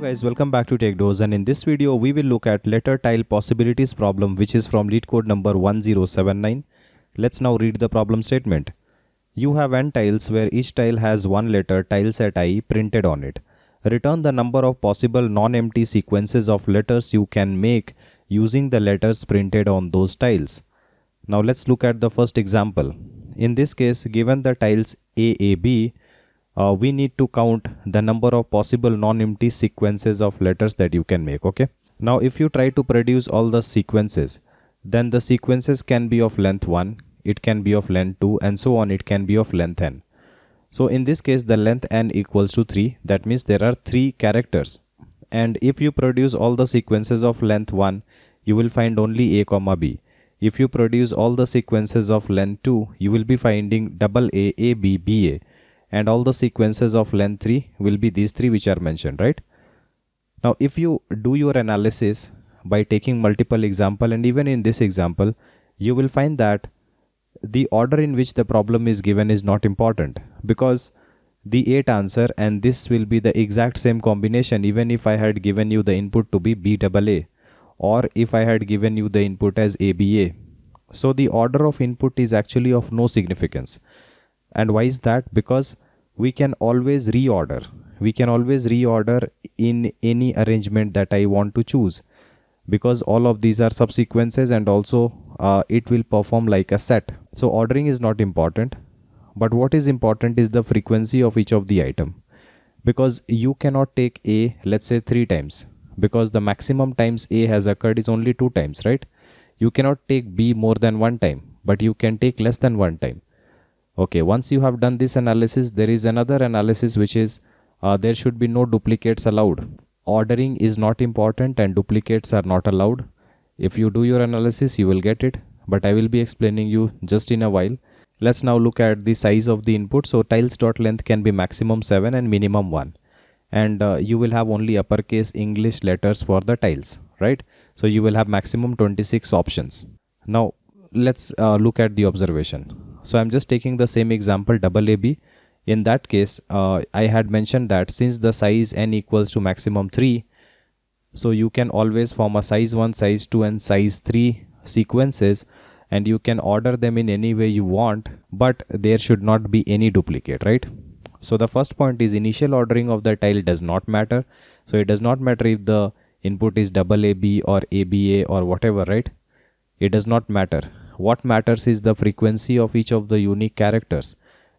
Guys, welcome back to TechDose, and in this video we will look at letter tile possibilities problem, which is from Leetcode number 1079. Let's now read the problem statement. You have n tiles where each tile has one letter tile set I printed on it. Return the number of possible non-empty sequences of letters you can make using the letters printed on those tiles. Now let's look at the first example. In this case, given the tiles AAB, we need to count the number of possible non-empty sequences of letters that you can make. Okay, now if you try to produce all the sequences, then the sequences can be of length 1, it can be of length 2, and so on. It can be of length n. So in this case, the length n equals to 3. That means there are 3 characters, and if you produce all the sequences of length 1, you will find only a comma b. If you produce all the sequences of length 2, you will be finding double a b, b a, and all the sequences of length 3 will be these 3 which are mentioned, right? Now if you do your analysis by taking multiple example, and even in this example, you will find that the order in which the problem is given is not important, because the 8 answer and this will be the exact same combination even if I had given you the input to be BAA, or if I had given you the input as ABA. So the order of input is actually of no significance. And why is that? Because we can always reorder. We can always reorder in any arrangement that I want to choose, because all of these are subsequences, and also it will perform like a set. So ordering is not important, but what is important is the frequency of each of the item, because you cannot take A, let's say 3 times, because the maximum times A has occurred is only 2 times, right? You cannot take B more than 1 time, but you can take less than 1 time. Okay, once you have done this analysis, there is another analysis, which is there should be no duplicates allowed. Ordering is not important and duplicates are not allowed. If you do your analysis, you will get it, but I will be explaining you just in a while. Let's now look at the size of the input. So tiles.length can be maximum 7 and minimum 1, and you will have only uppercase English letters for the tiles, right? So you will have maximum 26 options. Now let's look at the observation. So I'm just taking the same example, double AB. In that case, I had mentioned that since the size n equals to maximum 3, so you can always form a size 1, size 2 and size 3 sequences, and you can order them in any way you want, but there should not be any duplicate, right? So the first point is initial ordering of the tile does not matter. So it does not matter if the input is double AB or ABA or whatever, right? It does not matter. What matters is the frequency of each of the unique characters,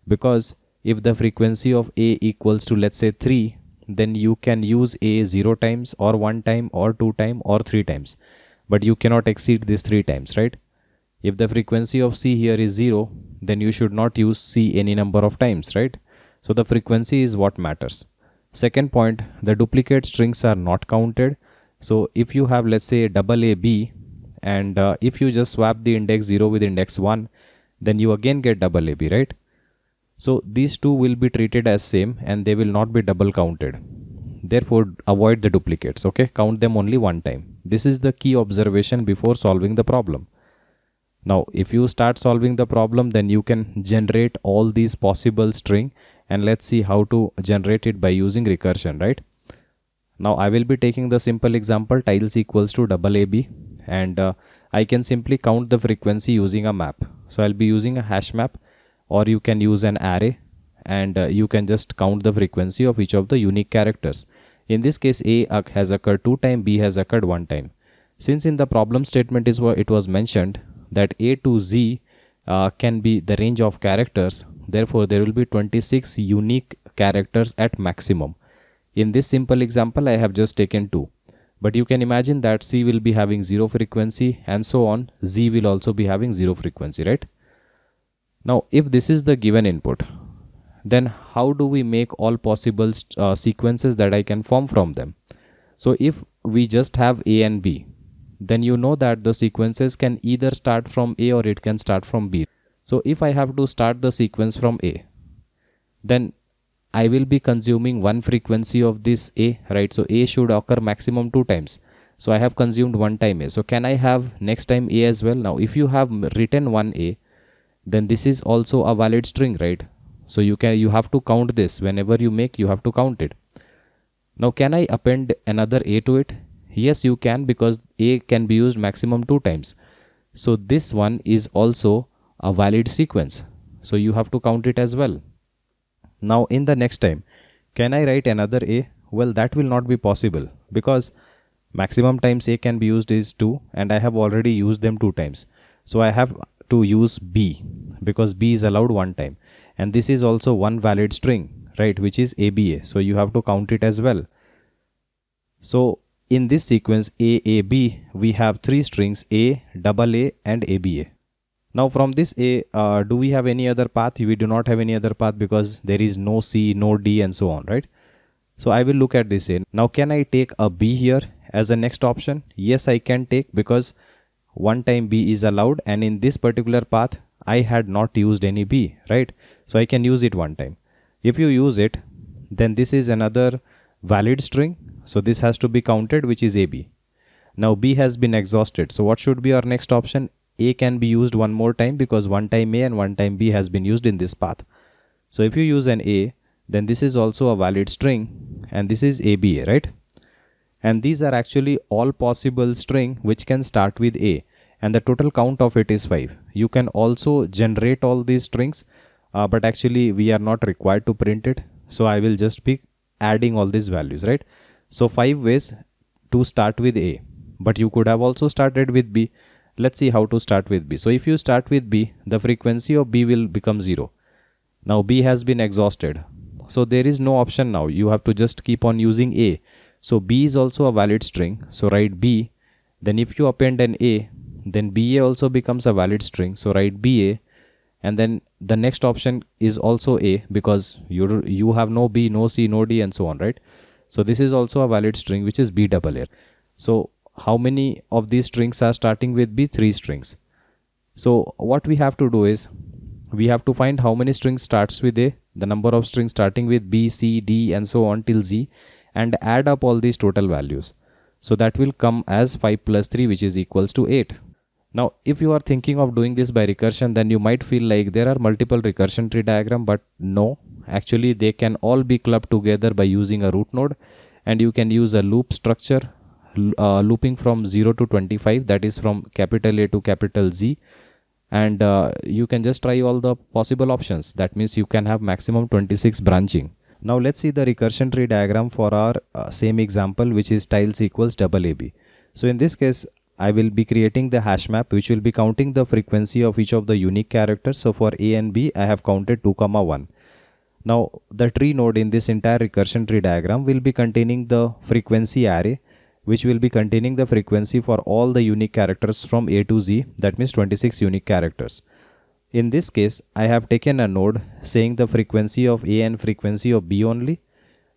because if the frequency of A equals to, let's say 3, then you can use A 0 times or 1 time or 2 times or 3 times, but you cannot exceed this 3 times, right? If the frequency of C here is 0, then you should not use C any number of times, right? So the frequency is what matters. Second point, the duplicate strings are not counted. So if you have, let's say, double AB, and if you just swap the index 0 with index 1, then you again get double AB, right? So these two will be treated as same and they will not be double counted. Therefore avoid the duplicates, okay? Count them only 1 time. This is the key observation before solving the problem. Now if you start solving the problem, then you can generate all these possible string, and let's see how to generate it by using recursion, right? Now I will be taking the simple example, tiles equals to double AB, and I can simply count the frequency using a map. So I'll be using a hash map, or you can use an array, and you can just count the frequency of each of the unique characters. In this case, A has occurred 2 times, B has occurred 1 time. Since in the problem statement is what it was mentioned that A to Z can be the range of characters, therefore there will be 26 unique characters at maximum. In this simple example, I have just taken 2. But you can imagine that C will be having 0 frequency, and so on. Z will also be having 0 frequency, right? Now, if this is the given input, then how do we make all possible sequences that I can form from them? So if we just have A and B, then you know that the sequences can either start from A or it can start from B. So if I have to start the sequence from A, then I will be consuming 1 frequency of this A, right? So A should occur maximum 2 times. So I have consumed 1 time A. So can I have next time A as well? Now if you have written 1A, then this is also a valid string, right? So you have to count this. Whenever you make, you have to count it. Now can I append another a to it? Yes, you can, because a can be used maximum 2 times. So this one is also a valid sequence. So you have to count it as well. Now in the next time, can I write another a? Well, that will not be possible, because maximum times a can be used is 2 and I have already used them 2 times. So I have to use b, because b is allowed 1 time, and this is also one valid string, right, which is ABA. So you have to count it as well. So in this sequence AAB, we have 3 strings A, AA and ABA. Now from this A, do we have any other path? We do not have any other path, because there is no C, no D and so on, right? So I will look at this A. Now can I take a B here as a next option? Yes, I can take, because 1 time B is allowed, and in this particular path I had not used any B, right? So I can use it 1 time. If you use it, then this is another valid string. So this has to be counted, which is AB. Now B has been exhausted. So what should be our next option? A can be used 1 more time, because 1 time A and 1 time B has been used in this path. So if you use an A, then this is also a valid string, and this is ABA, right? And these are actually all possible string which can start with A, and the total count of it is 5. You can also generate all these strings, but actually we are not required to print it. So I will just be adding all these values, right? So 5 ways to start with A, but you could have also started with B. Let's see how to start with B. So if you start with B, the frequency of B will become 0. Now B has been exhausted. So there is no option now. You have to just keep on using A. So B is also a valid string. So write B. Then if you append an A, then BA also becomes a valid string. So write BA. And then the next option is also A, because you have no B, no C, no D and so on, right? So this is also a valid string, which is BAA. So how many of these strings are starting with B? 3 strings. So what we have to do is, we have to find how many strings starts with A, the number of strings starting with B, C, D and so on till Z, and add up all these total values. So that will come as 5 plus 3, which is equals to 8. Now if you are thinking of doing this by recursion, then you might feel like there are multiple recursion tree diagram, but no, actually they can all be clubbed together by using a root node, and you can use a loop structure, looping from 0 to 25, that is from capital A to capital Z, and you can just try all the possible options. That means you can have maximum 26 branching. Now let's see the recursion tree diagram for our same example, which is tiles equals AAB. So in this case, I will be creating the hash map, which will be counting the frequency of each of the unique characters. So for A and B, I have counted 2, 1. Now the tree node in this entire recursion tree diagram will be containing the frequency array, which will be containing the frequency for all the unique characters from A to Z, that means 26 unique characters. In this case, I have taken a node saying the frequency of A and frequency of B only,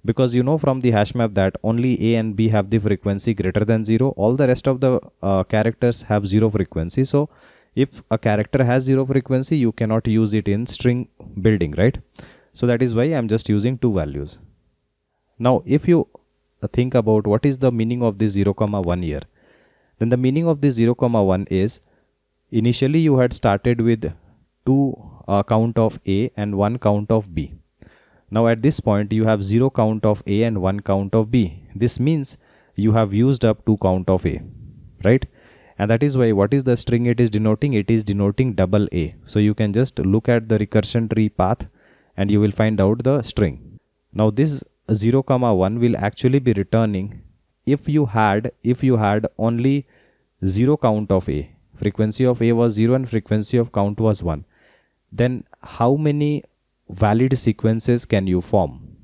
because you know from the hash map that only A and B have the frequency greater than 0. All the rest of the characters have 0 frequency. So if a character has 0 frequency, you cannot use it in string building, right? So that is why I am just using 2 values. Now if you think about what is the meaning of this 0, 1 here, then the meaning of this 0, 1 is, initially you had started with 2 count of A and 1 count of B. Now at this point you have 0 count of A and 1 count of B. This means you have used up 2 count of A, right? And that is why, what is the string it is denoting? It is denoting double A. So you can just look at the recursion tree path and you will find out the string. Now this 0, 1 will actually be returning if you had only 0 count of A. Frequency of A was 0 and frequency of count was 1. Then how many valid sequences can you form?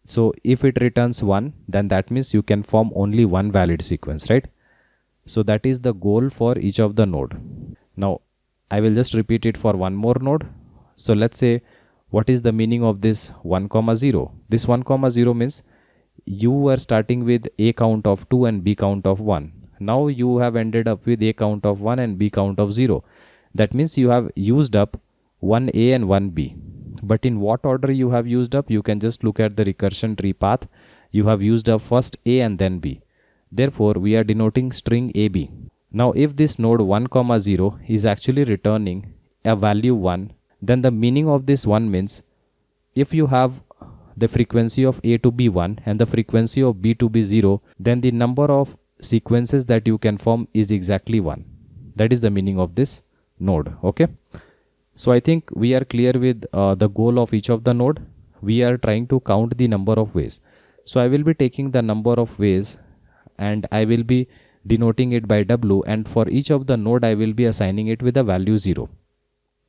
So if it returns 1, then that means you can form only one valid sequence, right? So that is the goal for each of the node. Now I will just repeat it for one more node. So let's say, what is the meaning of this 1, 0? This 1, 0 means you were starting with A count of 2 and B count of 1. Now you have ended up with A count of 1 and B count of 0. That means you have used up 1A and 1B. But in what order you have used up? You can just look at the recursion tree path. You have used up first A and then B. Therefore, we are denoting string AB. Now if this node 1, 0 is actually returning a value 1, then the meaning of this 1 means if you have the frequency of A to be 1 and the frequency of B to be 0, then the number of sequences that you can form is exactly 1. That is the meaning of this node. Okay. So I think we are clear with the goal of each of the node. We are trying to count the number of ways. So I will be taking the number of ways and I will be denoting it by W, and for each of the node I will be assigning it with a value 0.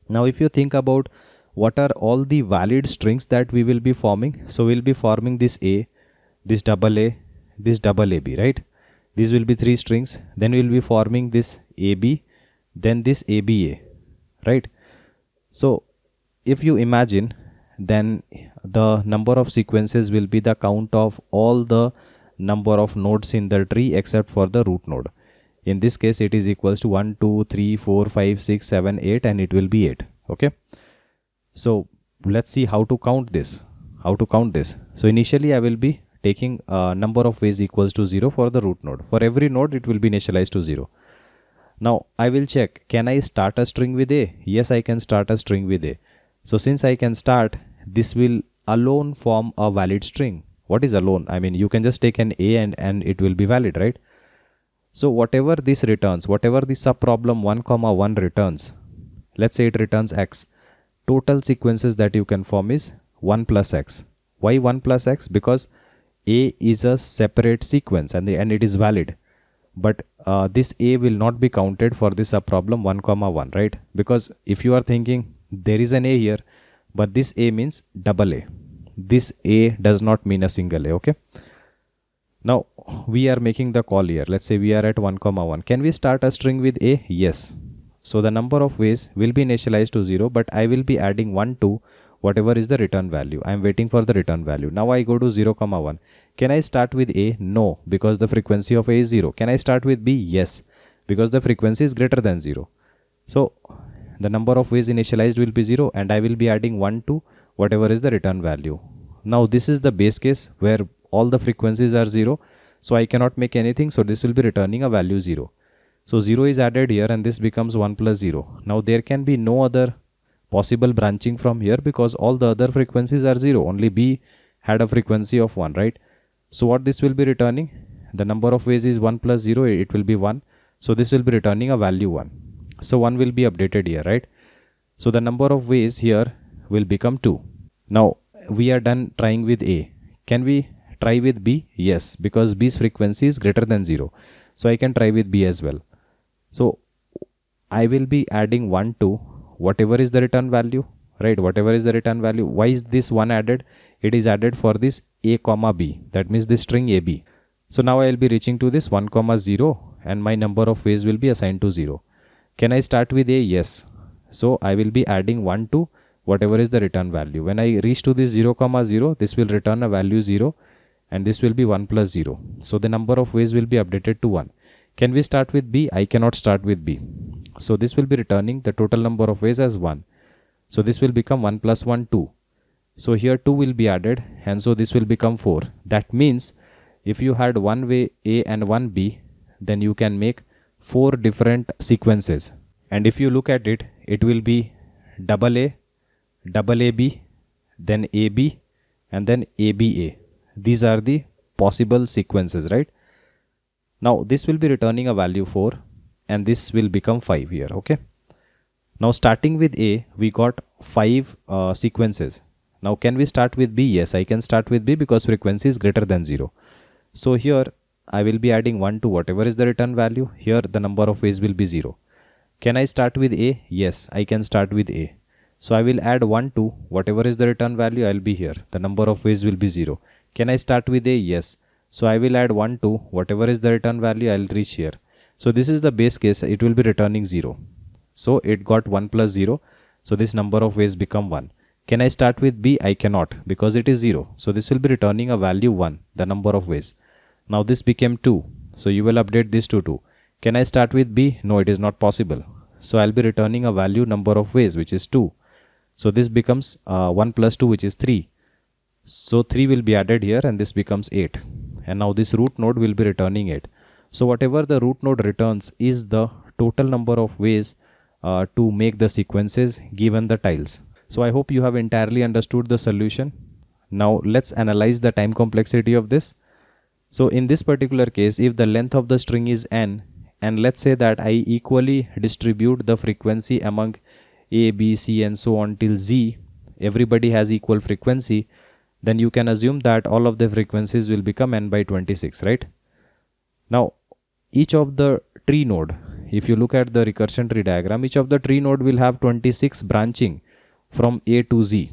Now if you think about what are all the valid strings that we will be forming, so we'll be forming this A, this double A, this double AB, right? These will be 3 strings. Then we'll be forming this AB, then this ABA, right? So if you imagine, then the number of sequences will be the count of all the number of nodes in the tree except for the root node. In this case it is equals to 1 2 3 4 5 6 7 8, and it will be 8. Okay, so let's see how to count this. So initially I will be taking number of ways equals to 0 for the root node. For every node it will be initialized to 0. Now I will check, can I start a string with A? Yes, I can start a string with A. So since I can start, this will alone form a valid string. What is alone? I mean, you can just take an A and it will be valid, right? So whatever this returns, whatever the subproblem 1,1 returns, let's say it returns X, total sequences that you can form is 1 plus X. Why 1 plus X? Because A is a separate sequence and it is valid. But this A will not be counted for this subproblem 1,1, right? Because if you are thinking there is an A here, but this A means double A. This A does not mean a single A, okay? Now we are making the call here. Let's say we are at 1,1. Can we start a string with A? Yes. So the number of ways will be initialized to 0, but I will be adding 1 to whatever is the return value. I am waiting for the return value. Now I go to 0,1. Can I start with A? No, because the frequency of A is 0. Can I start with B? Yes, because the frequency is greater than 0. So the number of ways initialized will be 0, and I will be adding 1 to whatever is the return value. Now this is the base case where all the frequencies are 0. So I cannot make anything. So this will be returning a value 0. So 0 is added here and this becomes 1 plus 0. Now there can be no other possible branching from here because all the other frequencies are 0. Only B had a frequency of 1, right? So what this will be returning? The number of ways is 1 plus 0. It will be 1. So this will be returning a value 1. So 1 will be updated here, right? So the number of ways here will become 2. Now we are done trying with A. Can we try with B? Yes, because B's frequency is greater than 0. So I can try with B as well. So I will be adding 1 to whatever is the return value, right? Whatever is the return value. Why is this 1 added? It is added for this A comma B. That means this string AB. So now I will be reaching to this 1 comma 0 and my number of ways will be assigned to 0. Can I start with A? Yes. So I will be adding 1 to whatever is the return value. When I reach to this 0 comma 0, this will return a value 0 and this will be 1 plus 0. So the number of ways will be updated to 1. Can we start with B? I cannot start with B. So this will be returning the total number of ways as 1. So this will become 1 plus 1, 2. So here 2 will be added and so this will become 4. That means if you had one way A and one B, then you can make 4 different sequences. And if you look at it, it will be double A, double AB, then AB and then ABA. These are the possible sequences, right? Now this will be returning a value 4 and this will become 5 here, okay? Now starting with A, we got 5 sequences. Now can we start with B? Yes, I can start with B because frequency is greater than 0. So here I will be adding 1 to whatever is the return value. Here the number of ways will be 0. Can I start with A? Yes, I can start with A. So I will add 1 to whatever is the return value. I will be here. The number of ways will be 0. Can I start with A? Yes. So I will add 1 to whatever is the return value. I will reach here. So this is the base case. It will be returning 0. So it got 1 plus 0. So this number of ways become 1. Can I start with B? I cannot because it is 0. So this will be returning a value 1, the number of ways. Now this became 2. So you will update this to 2. Can I start with B? No, it is not possible. So I'll be returning a value number of ways, which is 2. So this becomes 1 plus 2, which is 3. So 3 will be added here and this becomes 8. And now this root node will be returning 8. So whatever the root node returns is the total number of ways to make the sequences given the tiles. So I hope you have entirely understood the solution. Now let's analyze the time complexity of this. So in this particular case, if the length of the string is n, and let's say that I equally distribute the frequency among a, b, c and so on till z, everybody has equal frequency, then you can assume that all of the frequencies will become n by 26, right? Now each of the tree node, if you look at the recursion tree diagram, each of the tree node will have 26 branching from a to z,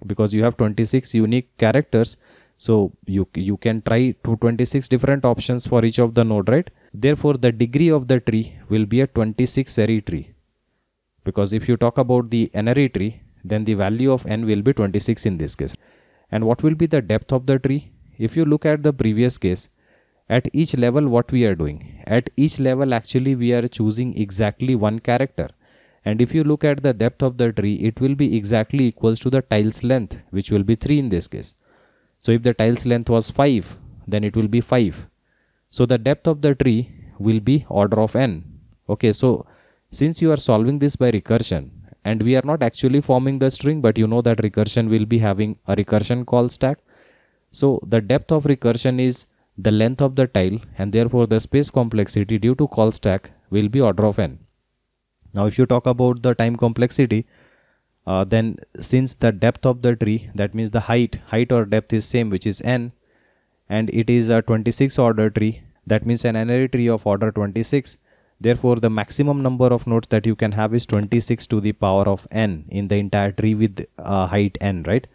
because you have 26 unique characters. So you can try 26 different options for each of the node, right? Therefore the degree of the tree will be a 26 array tree, because if you talk about the n-array tree, then the value of n will be 26 in this case. And what will be the depth of the tree? If you look at the previous case, at each level what we are doing, at each level actually we are choosing exactly one character. And if you look at the depth of the tree, it will be exactly equals to the tile's length, which will be 3 in this case. So if the tile's length was 5, then it will be 5. So the depth of the tree will be order of n. Okay, so since you are solving this by recursion, and we are not actually forming the string, but you know that recursion will be having a recursion call stack. So the depth of recursion is the length of the tile, and therefore the space complexity due to call stack will be order of n. Now if you talk about the time complexity, then since the depth of the tree, that means the height or depth is same, which is n, and it is a 26 order tree, that means an n-array tree of order 26. Therefore the maximum number of nodes that you can have is 26 to the power of n in the entire tree with height n, right?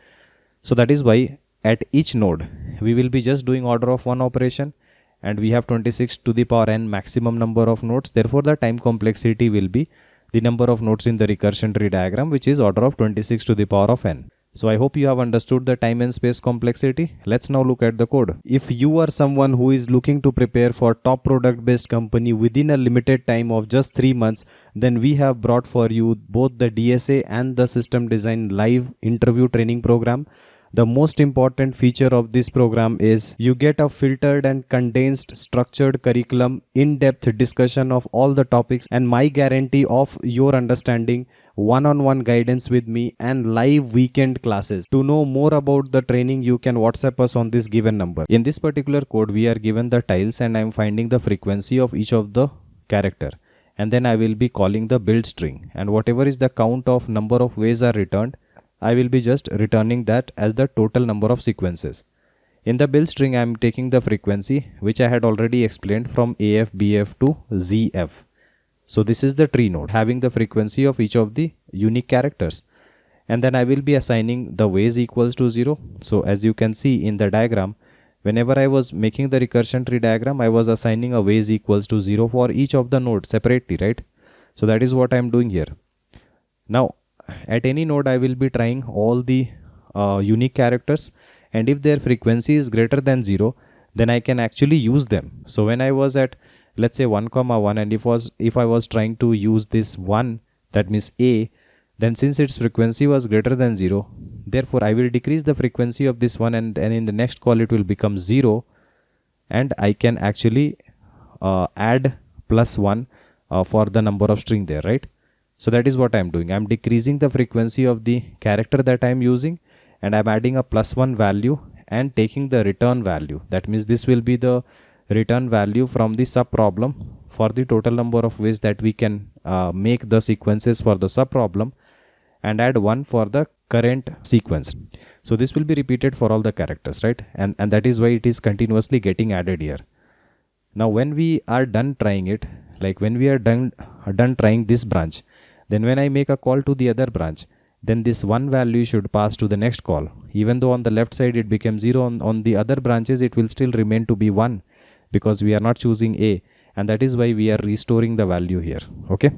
So that is why at each node we will be just doing order of 1 operation, and we have 26 to the power n maximum number of nodes. Therefore the time complexity will be the number of nodes in the recursion tree diagram, which is order of 26 to the power of n. So I hope you have understood the time and space complexity. Let's now look at the code. If you are someone who is looking to prepare for top product based company within a limited time of just 3 months, then we have brought for you both the DSA and the system design live interview training program. The most important feature of this program is you get a filtered and condensed structured curriculum, in-depth discussion of all the topics, and my guarantee of your understanding, one-on-one guidance with me, and live weekend classes. To know more about the training, you can WhatsApp us on this given number. In this particular code, we are given the tiles and I am finding the frequency of each of the character. And then I will be calling the build string, and whatever is the count of number of ways are returned, I will be just returning that as the total number of sequences. In the build string, I am taking the frequency, which I had already explained, from AF, BF to ZF. So this is the tree node having the frequency of each of the unique characters. And then I will be assigning the ways equals to 0. So as you can see in the diagram, whenever I was making the recursion tree diagram, I was assigning a ways equals to 0 for each of the nodes separately, right? So that is what I am doing here. Now at any node I will be trying all the unique characters, and if their frequency is greater than 0, then I can actually use them. So when I was at, let's say 1,1, and if I was trying to use this 1, that means A, then since its frequency was greater than 0, therefore I will decrease the frequency of this one, and in the next call it will become 0, and I can actually add +1 for the number of string there, right? So that is what I am doing. I am decreasing the frequency of the character that I am using, and I am adding a +1 value and taking the return value. That means this will be the return value from the sub problem for the total number of ways that we can make the sequences for the sub problem, and add 1 for the current sequence. So this will be repeated for all the characters, right? And that is why it is continuously getting added here. Now when we are done trying it, like when we are done trying this branch, then when I make a call to the other branch, then this 1 value should pass to the next call. Even though on the left side it became 0, on the other branches it will still remain to be 1, because we are not choosing A, and that is why we are restoring the value here. Okay.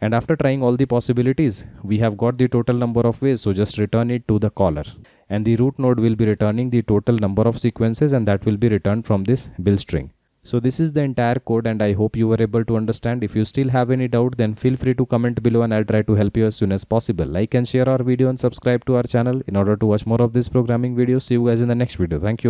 And after trying all the possibilities, we have got the total number of ways, so just return it to the caller. And the root node will be returning the total number of sequences, and that will be returned from this build string. So this is the entire code, and I hope you were able to understand. If you still have any doubt, then feel free to comment below and I'll try to help you as soon as possible. Like and share our video and subscribe to our channel in order to watch more of these programming videos. See you guys in the next video. Thank you.